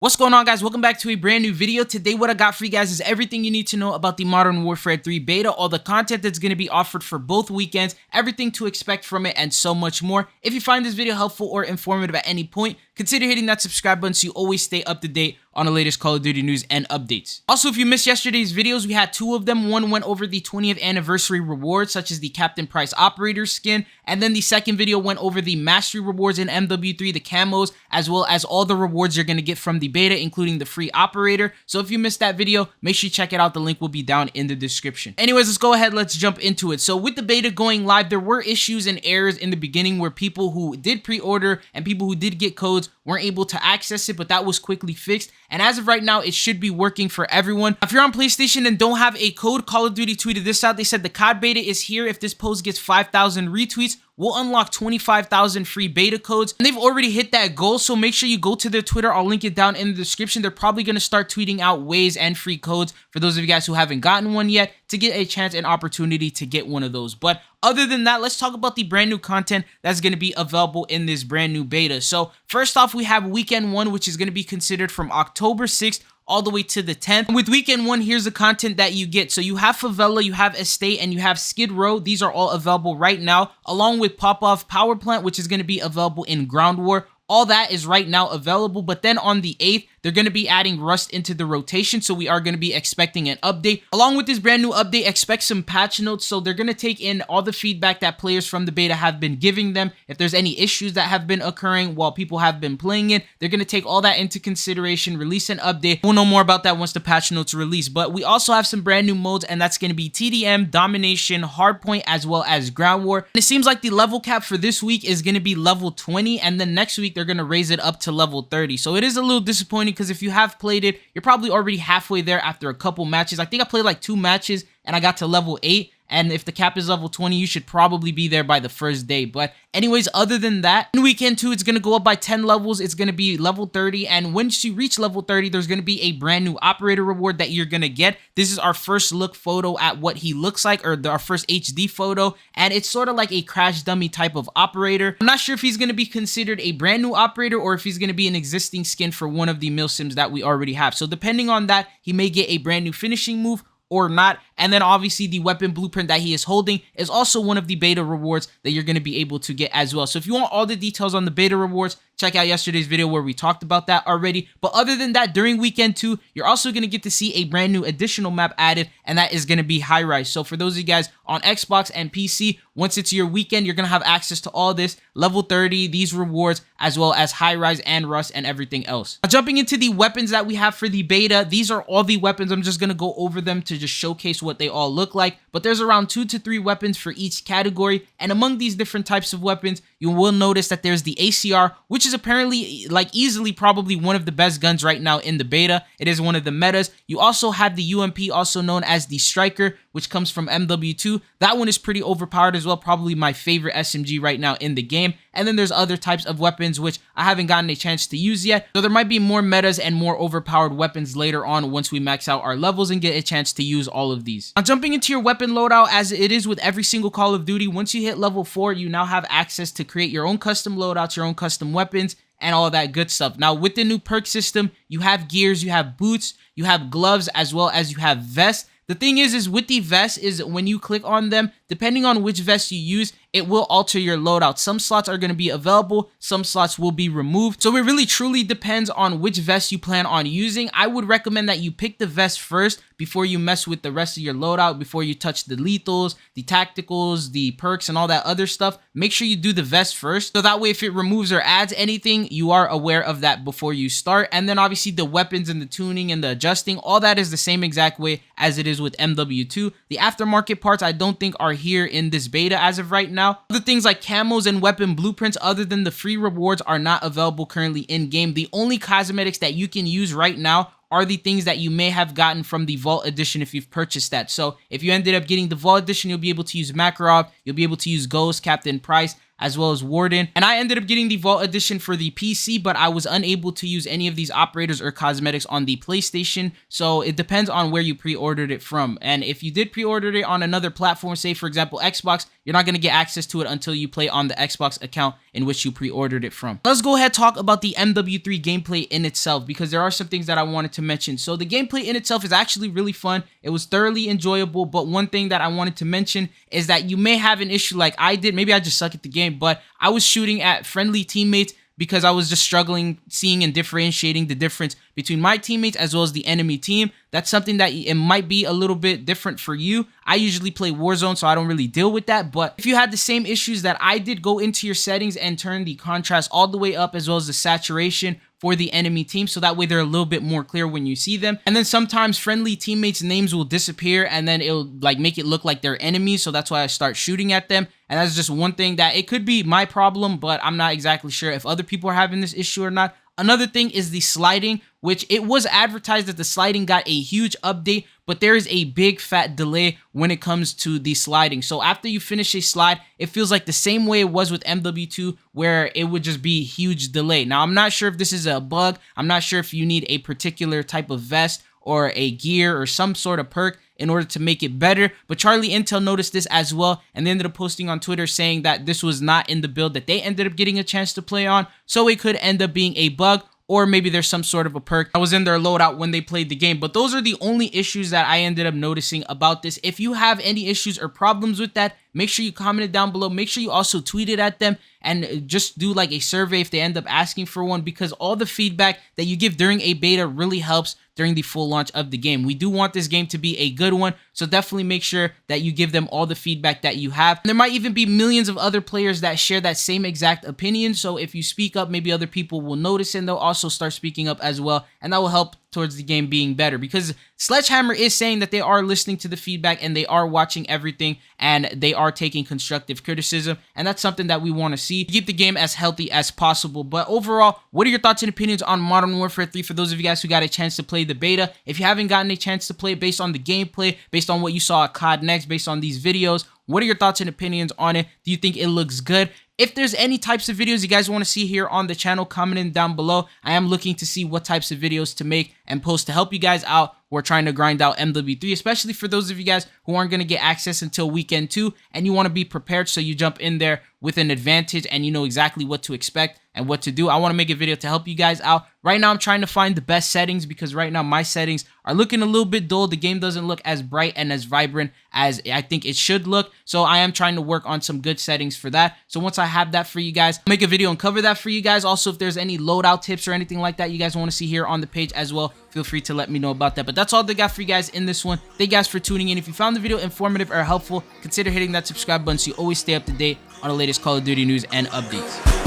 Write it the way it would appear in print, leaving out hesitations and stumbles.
What's going on, guys? Welcome back to a brand new video. Today what I got for you guys is everything you need to know about the Modern Warfare 3 beta, all the content that's going to be offered for both weekends, everything to expect from it, and so much more. If you find this video helpful or informative at any point, consider hitting that subscribe button so you always stay up to date on the latest Call of Duty news and updates. Also, if you missed yesterday's videos, we had two of them. One went over the 20th anniversary rewards, such as the Captain Price Operator skin, and then the second video went over the Mastery rewards in MW3, the camos, as well as all the rewards you're going to get from the beta, including the free operator. So if you missed that video, make sure you check it out. The link will be down in the description. Anyways, let's go ahead. Let's jump into it. So with the beta going live, there were issues and errors in the beginning where people who did pre-order and people who did get codes weren't able to access it, but that was quickly fixed. And as of right now, it should be working for everyone. If you're on PlayStation and don't have a code, Call of Duty tweeted this out. They said the COD beta is here. If this post gets 5,000 retweets, we'll unlock 25,000 free beta codes. And they've already hit that goal, so make sure you go to their Twitter. I'll link it down in the description. They're probably going to start tweeting out ways and free codes for those of you guys who haven't gotten one yet to get a chance and opportunity to get one of those. But other than that, let's talk about the brand new content that's going to be available in this brand new beta. So first off, we have Weekend 1, which is going to be considered from October 6th all the way to the 10th. With Weekend 1, here's the content that you get. So you have Favela, you have Estate, and you have Skid Row. These are all available right now, along with Pop-Off Power Plant, which is going to be available in Ground War. All that is right now available, but then on the 8th, they're going to be adding Rust into the rotation, so we are going to be expecting an update. Along with this brand new update, expect some patch notes, so they're going to take in all the feedback that players from the beta have been giving them. If there's any issues that have been occurring while people have been playing it, they're going to take all that into consideration, release an update. We'll know more about that once the patch notes are released, but we also have some brand new modes, and that's going to be TDM, Domination, Hardpoint, as well as Ground War. And it seems like the level cap for this week is going to be level 20, and then next week they're going to raise it up to level 30. So it is a little disappointing because if you have played it, you're probably already halfway there after a couple matches. I think I played like 2 matches and I got to level 8. And if the cap is level 20, you should probably be there by the first day. But anyways, other than that, in Weekend 2, it's going to go up by 10 levels. It's going to be level 30. And once you reach level 30, there's going to be a brand new operator reward that you're going to get. This is our first look photo at what he looks like, or our first HD photo. And it's sort of like a crash dummy type of operator. I'm not sure if he's going to be considered a brand new operator or if he's going to be an existing skin for one of the milsims that we already have. So depending on that, he may get a brand new finishing move or not. And then obviously the weapon blueprint that he is holding is also one of the beta rewards that you're going to be able to get as well. So if you want all the details on the beta rewards, check out yesterday's video where we talked about that already. But other than that, during Weekend 2, you're also going to get to see a brand new additional map added, and that is going to be High Rise. So for those of you guys on Xbox and PC, once it's your weekend, you're going to have access to all this, level 30, these rewards, as well as High Rise and Rust and everything else. Now, jumping into the weapons that we have for the beta, these are all the weapons. I'm just going to go over them to just showcase what they all look like. But there's around 2 to 3 weapons for each category. And among these different types of weapons, you will notice that there's the ACR, which is apparently like easily probably one of the best guns right now in the beta. It is one of the metas. You also have the UMP, also known as the Striker, which comes from MW2. That one is pretty overpowered as well, probably my favorite SMG right now in the game. And then there's other types of weapons which I haven't gotten a chance to use yet. So there might be more metas and more overpowered weapons later on once we max out our levels and get a chance to use all of these. Now jumping into your weapon loadout, as it is with every single Call of Duty, once you hit level 4, you now have access to create your own custom loadouts, your own custom weapons, and all that good stuff. Now with the new perk system, you have gears, you have boots, you have gloves, as well as you have vests. The thing is with the vests is when you click on them, depending on which vest you use, it will alter your loadout. Some slots are going to be available, some slots will be removed. So it really truly depends on which vest you plan on using. I would recommend that you pick the vest first before you mess with the rest of your loadout, before you touch the lethals, the tacticals, the perks, and all that other stuff. Make sure you do the vest first, so that way if it removes or adds anything, you are aware of that before you start. And then obviously the weapons and the tuning and the adjusting, all that is the same exact way as it is with MW2. The aftermarket parts I don't think are here in this beta as of right now. Other things like camos and weapon blueprints, other than the free rewards, are not available currently in game. The only cosmetics that you can use right now are the things that you may have gotten from the Vault Edition if you've purchased that. So if you ended up getting the Vault Edition, you'll be able to use Makarov, you'll be able to use Ghost, Captain Price, as well as Warden. And I ended up getting the Vault Edition for the PC, but I was unable to use any of these operators or cosmetics on the PlayStation. So it depends on where you pre-ordered it from. And if you did pre-order it on another platform, say for example Xbox, you're not going to get access to it until you play on the Xbox account in which you pre-ordered it from. Let's go ahead and talk about the MW3 gameplay in itself, because there are some things that I wanted to mention. So the gameplay in itself is actually really fun. It was thoroughly enjoyable, but one thing that I wanted to mention is that you may have an issue like I did. Maybe I just suck at the game, but I was shooting at friendly teammates because I was just struggling seeing and differentiating the difference between my teammates as well as the enemy team. That's something that it might be a little bit different for you. I usually play Warzone, so I don't really deal with that. But if you had the same issues that I did, go into your settings and turn the contrast all the way up as well as the saturation for the enemy team, so that way they're a little bit more clear when you see them. And then sometimes friendly teammates' names will disappear and then it'll like make it look like they're enemies, so that's why I start shooting at them. And that's just one thing that it could be my problem, but I'm not exactly sure if other people are having this issue or not. Another thing is the sliding, which it was advertised that the sliding got a huge update, but there is a big fat delay when it comes to the sliding. So after you finish a slide, it feels like the same way it was with MW2, where it would just be huge delay. Now, I'm not sure if this is a bug. I'm not sure if you need a particular type of vest or a gear or some sort of perk in order to make it better. But Charlie Intel noticed this as well, and they ended up posting on Twitter saying that this was not in the build that they ended up getting a chance to play on, so it could end up being a bug, or maybe there's some sort of a perk that was in their loadout when they played the game. But those are the only issues that I ended up noticing about this. If you have any issues or problems with that, make sure you comment it down below. Make sure you also tweet it at them and just do like a survey if they end up asking for one, because all the feedback that you give during a beta really helps during the full launch of the game. We do want this game to be a good one, so definitely make sure that you give them all the feedback that you have. And there might even be millions of other players that share that same exact opinion, so if you speak up, maybe other people will notice and they'll also start speaking up as well, and that will help towards the game being better, because Sledgehammer is saying that they are listening to the feedback and they are watching everything and they are taking constructive criticism, and that's something that we want to see to keep the game as healthy as possible. But overall, what are your thoughts and opinions on Modern Warfare 3 for those of you guys who got a chance to play the beta? If you haven't gotten a chance to play it, based on the gameplay, based on what you saw at COD Next, based on these videos, what are your thoughts and opinions on it? Do you think it looks good? If there's any types of videos you guys want to see here on the channel, comment in down below. I am looking to see what types of videos to make and post to help you guys out who are trying to grind out MW3, especially for those of you guys who aren't going to get access until weekend 2 and you want to be prepared, so you jump in there with an advantage and you know exactly what to expect and what to do. I want to make a video to help you guys out. Right now, I'm trying to find the best settings, because right now my settings are looking a little bit dull. The game doesn't look as bright and as vibrant as I think it should look. So I am trying to work on some good settings for that. So once I have that for you guys, I'll make a video and cover that for you guys. Also, if there's any loadout tips or anything like that you guys want to see here on the page as well, feel free to let me know about that. But that's all they got for you guys in this one. Thank you guys for tuning in. If you found the video informative or helpful, consider hitting that subscribe button so you always stay up to date on the latest Call of Duty news and updates.